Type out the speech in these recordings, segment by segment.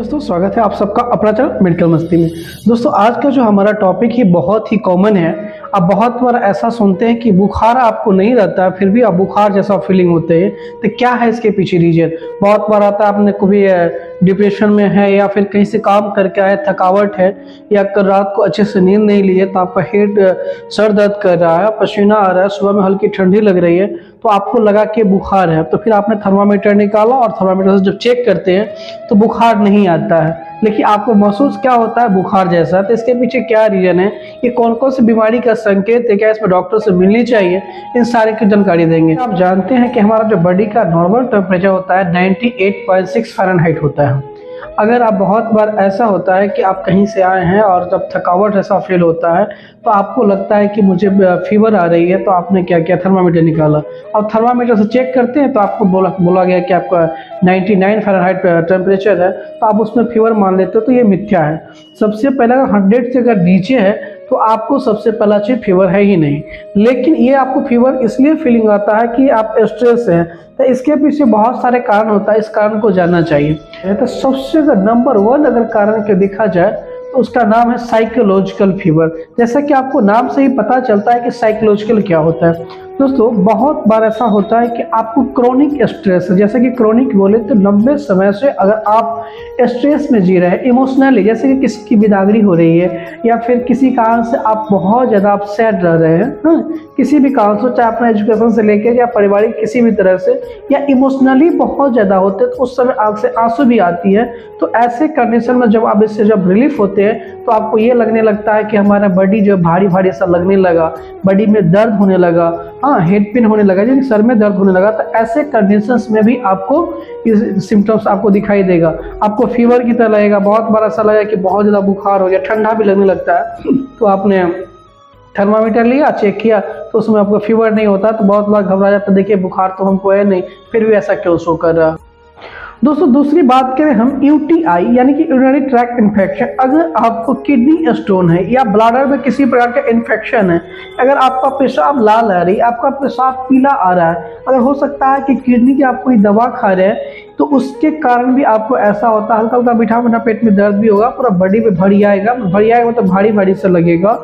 दोस्तों, स्वागत है आप सबका अपना चैनल मेडिकल मस्ती में। दोस्तों, आज का जो हमारा टॉपिक ही बहुत ही कॉमन है। आप बहुत बार ऐसा सुनते हैं कि बुखार आपको नहीं रहता है, फिर भी आप बुखार जैसा फीलिंग होते हैं। तो क्या है इसके पीछे रीजन? बहुत बार आता है आपने कभी डिप्रेशन में है या फिर कहीं से काम करके आए, थकावट है, या कल रात को अच्छे से नींद नहीं ली है, तो आपका हेड सर दर्द कर रहा है, पसीना आ रहा है, सुबह में हल्की ठंडी लग रही है, तो आपको लगा कि बुखार है। तो फिर आपने थर्मामीटर निकाला और थर्मामीटर से जब चेक करते हैं तो बुखार नहीं आता है, लेकिन आपको महसूस क्या होता है? बुखार जैसा। तो इसके पीछे क्या रीजन है, ये कौन कौन सी बीमारी का संकेत है, क्या इसमें डॉक्टर से मिलनी चाहिए, इन सारे की जानकारी देंगे। आप जानते हैं कि हमारा जो बॉडी का नॉर्मल टेम्परेचर होता है 98.6 फ़ारेनहाइट होता है। अगर आप बहुत बार ऐसा होता है कि आप कहीं से आए हैं और जब थकावट ऐसा फील होता है तो आपको लगता है कि मुझे फीवर आ रही है, तो आपने क्या किया? थर्मामीटर निकाला और थर्मामीटर से चेक करते हैं तो आपको बोला गया कि आपका 99 फ़ारेनहाइट टेम्परेचर है, तो आप उसमें फीवर मान लेते हो, तो ये मिथ्या है। सबसे पहले 100 से अगर नीचे है तो आपको सबसे पहला चीज़ फीवर है ही नहीं। लेकिन ये आपको फीवर इसलिए फीलिंग आता है कि आप स्ट्रेस हैं, तो इसके पीछे बहुत सारे कारण होता है, इस कारण को जानना चाहिए। तो सबसे नंबर 1 अगर कारण के देखा जाए तो उसका नाम है साइकोलॉजिकल फीवर। जैसा कि आपको नाम से ही पता चलता है कि साइकोलॉजिकल क्या होता है। दोस्तों, बहुत बार ऐसा होता है कि आपको क्रोनिक स्ट्रेस, जैसे कि क्रोनिक बोले तो लंबे समय से अगर आप स्ट्रेस में जी रहे हैं इमोशनली, जैसे कि किसी की बिदागरी हो रही है या फिर किसी कारण से आप बहुत ज़्यादा अपसेट रह रहे हैं, किसी भी कारण से, चाहे अपना एजुकेशन से लेकर या पारिवारिक किसी भी तरह से, या इमोशनली बहुत ज़्यादा होते हैं, तो उस समय आँख से आंसू भी आती है। तो ऐसे कंडीशन में जब आप इससे जब रिलीफ होते हैं तो आपको ये लगने लगता है कि हमारा बॉडी जो भारी भारी सा लगने लगा, बॉडी में दर्द होने लगा, हेड पेन होने लगा, यानी सर में दर्द होने लगा। तो ऐसे कंडीशंस में भी आपको इस सिम्टम्स आपको दिखाई देगा। आपको फीवर की तरह लगेगा, बहुत बार ऐसा लगेगा कि बहुत ज़्यादा बुखार हो गया, ठंडा भी लगने लगता है। तो आपने थर्मामीटर लिया, चेक किया, तो उसमें आपको फीवर नहीं होता, तो बहुत बार घबरा जाता, देखिए बुखार तो हमको है नहीं, फिर भी ऐसा क्यों शो कर रहा। दोस्तों, दूसरी बात करें हम यूटीआई यानी कि यूरिनरी ट्रैक्ट इन्फेक्शन। अगर आपको किडनी स्टोन है या ब्लैडर में किसी प्रकार का इन्फेक्शन है, अगर आपका पेशाब लाल आ रही है, आपका पेशाब पीला आ रहा है, अगर हो सकता है कि किडनी की आप कोई दवा खा रहे हैं तो उसके कारण भी आपको ऐसा होता है, हल्का हल्का मीठा मीठा पेट में दर्द भी होगा, पूरा बॉडी पे भरी आएगा मतलब भारी भारी सा लगेगा।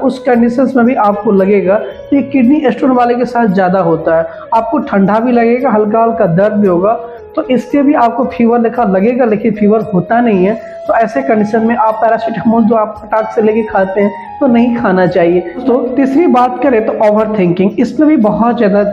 उस कंडीशंस में भी आपको लगेगा। तो ये किडनी स्टोन वाले के साथ ज़्यादा होता है। आपको ठंडा भी लगेगा, हल्का हल्का दर्द भी होगा, तो इससे भी आपको फीवर लिखा लगेगा, लेकिन फीवर होता नहीं है। तो ऐसे कंडीशन में आप पैरासीटामोल जो आप फटाक से लेके खाते हैं तो नहीं खाना चाहिए। तो तीसरी बात करें तो ओवर थिंकिंग, इसमें भी बहुत ज़्यादा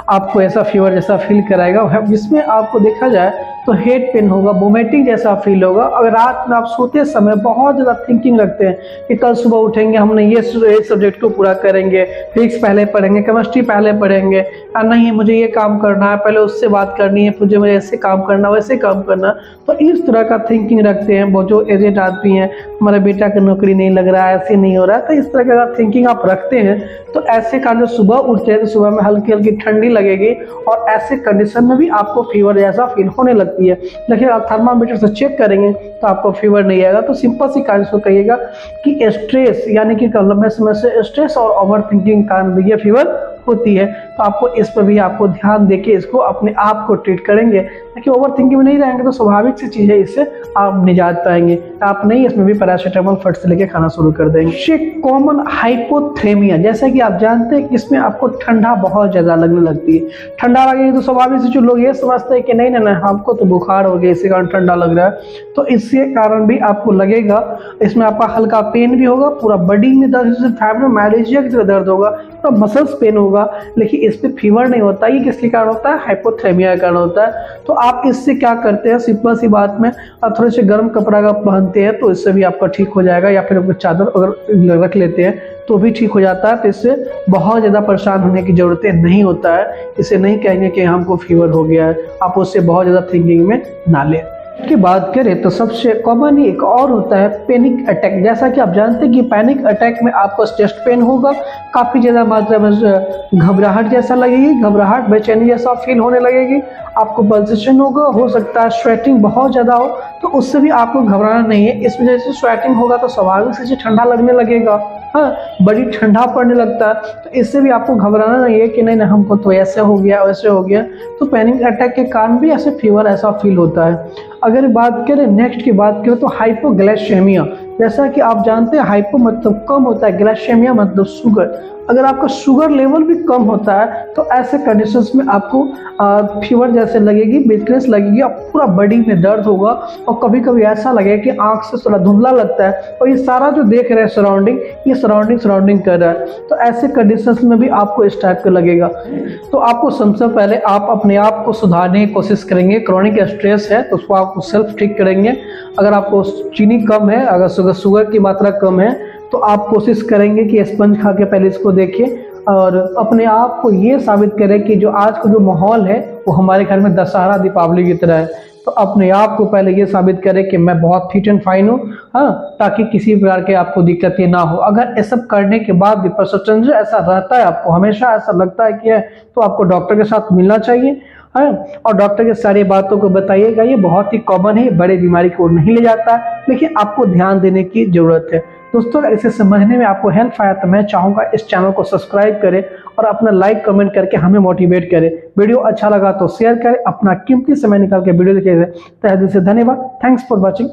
आपको ऐसा फीवर जैसा फील कराएगा, जिसमें आपको देखा जाए तो हेड पेन होगा, वोमिटिंग जैसा फील होगा। अगर रात में आप सोते समय बहुत ज़्यादा थिंकिंग रखते हैं कि कल सुबह उठेंगे, हमने ये सब्जेक्ट को पूरा करेंगे, फिजिक्स पहले पढ़ेंगे, केमिस्ट्री पहले पढ़ेंगे, नहीं मुझे ये काम करना है, पहले उससे बात करनी है, मुझे ऐसे काम करना, वैसे काम करना, तो इस तरह का थिंकिंग रखते हैं। जो एजेड आदमी है, हमारे बेटा का नौकरी नहीं लग रहा है, ऐसे नहीं हो रहा है, तो इस तरह का अगर थिंकिंग आप रखते हैं तो ऐसे कारण जो सुबह उठते हैं तो सुबह में हल्की हल्की ठंडी लगेगी और ऐसे कंडीशन में भी आपको फीवर जैसा फील होने लगती है। लेकिन आप थर्मामीटर से चेक करेंगे तो आपको फीवर नहीं आएगा। तो सिंपल सी कारण को कहिएगा कि स्ट्रेस यानी कि लंबे समय से स्ट्रेस और ओवर थिंकिंग कारण भी ये फीवर होती है। तो आपको इस पर भी आपको ध्यान देके इसको अपने आप को ट्रीट करेंगे, ताकि ओवर थिंकिंग में नहीं रहेंगे तो स्वाभाविक सी चीज़ है, इससे आप निजात पाएंगे। आप नहीं इसमें भी पैरासीटामोल फट से लेके खाना शुरू कर देंगे। कॉमन हाइपोथेमिया, जैसा कि आप जानते हैं इसमें आपको ठंडा बहुत ज़्यादा लगने लगती है। ठंडा लगेगी तो स्वाभाविक से जो लोग ये समझते हैं कि नहीं नहीं हमको तो बुखार हो गया, इसी कारण ठंडा लग रहा है, तो इसके कारण भी आपको लगेगा। इसमें आपका हल्का पेन भी होगा, पूरा बॉडी में दर्द, जैसे फाइब्रोमाइल्जिया की तरह दर्द होगा, पूरा मसल्स पेन होगा, लेकिन इस पे फीवर नहीं होता। ये किसके कारण होता है? हाइपोथेमिया के कारण होता है। तो आप इससे क्या करते हैं, सिंपल सी बात में आप थोड़े से गर्म कपड़ा का पहनते हैं तो इससे भी आपका ठीक हो जाएगा, या फिर चादर अगर रख लेते हैं तो भी ठीक हो जाता है। तो इससे बहुत ज़्यादा परेशान होने की ज़रूरत नहीं होता है। इसे नहीं कहेंगे कि हमको फीवर हो गया है, आप उससे बहुत ज़्यादा थिंकिंग में ना लें। की बात करें तो सबसे कॉमन एक और होता है पैनिक अटैक। जैसा कि आप जानते हैं कि पैनिक अटैक में आपको चेस्ट पेन होगा, काफ़ी ज़्यादा मात्रा में घबराहट जैसा लगेगी, घबराहट बेचैनी जैसा फील होने लगेगी, आपको पल्सेशन होगा, हो सकता है स्वेटिंग बहुत ज़्यादा हो, तो उससे भी आपको घबराना नहीं है। इस वजह से स्वेटिंग होगा तो स्वाभाविक से ठंडा लगने लगेगा। हाँ, बड़ी ठंडा पड़ने लगता है। तो इससे भी आपको घबराना नहीं है कि नहीं नहीं हमको तो ऐसे हो गया वैसे हो गया। तो पैनिक अटैक के कारण भी ऐसे फीवर ऐसा फील होता है। अगर बात करें नेक्स्ट की बात करें तो हाइपोग्लाइसेमिया, जैसा कि आप जानते हैं हाइपो मतलब कम होता है, ग्लाइसेमिया मतलब शुगर। अगर आपका शुगर लेवल भी कम होता है तो ऐसे कंडीशंस में आपको फीवर जैसे लगेगी, वीकनेस लगेगी और पूरा बॉडी में दर्द होगा और कभी कभी ऐसा लगेगा कि आंख से थोड़ा धुंधला लगता है और ये सारा जो देख रहे हैं सराउंडिंग, ये सराउंडिंग कर रहा है। तो ऐसे कंडीशंस में भी आपको इस टाइप का लगेगा। तो आपको सबसे पहले आप अपने आप को सुधारने की कोशिश करेंगे। क्रॉनिक स्ट्रेस है तो उसको आप सेल्फ ठीक करेंगे। अगर आपको चीनी कम है, अगर शुगर की मात्रा कम है तो आप कोशिश करेंगे कि स्पंज खा के पहले इसको देखिए और अपने आप को ये साबित करें कि जो आज का जो माहौल है वो हमारे घर में दशहरा दीपावली की तरह है। तो अपने आप को पहले ये साबित करें कि मैं बहुत फिट एंड फाइन हूँ, हाँ, ताकि किसी प्रकार के आपको दिक्कतें ना हो। अगर ये सब करने के बाद भी परसिस्टेंस ऐसा रहता है, आपको हमेशा ऐसा लगता है कि है, तो आपको डॉक्टर के साथ मिलना चाहिए, है, और डॉक्टर के सारी बातों को बताइएगा। ये बहुत ही कॉमन है, बड़े बीमारी को नहीं ले जाता, लेकिन आपको ध्यान देने की जरूरत है। दोस्तों अगर इसे समझने में आपको हेल्प आया तो मैं चाहूँगा इस चैनल को सब्सक्राइब करें और अपना लाइक कमेंट करके हमें मोटिवेट करें। वीडियो अच्छा लगा तो शेयर करें, अपना कीमती समय निकाल के वीडियो देखे। तहे दिल से धन्यवाद। Thanks for watching.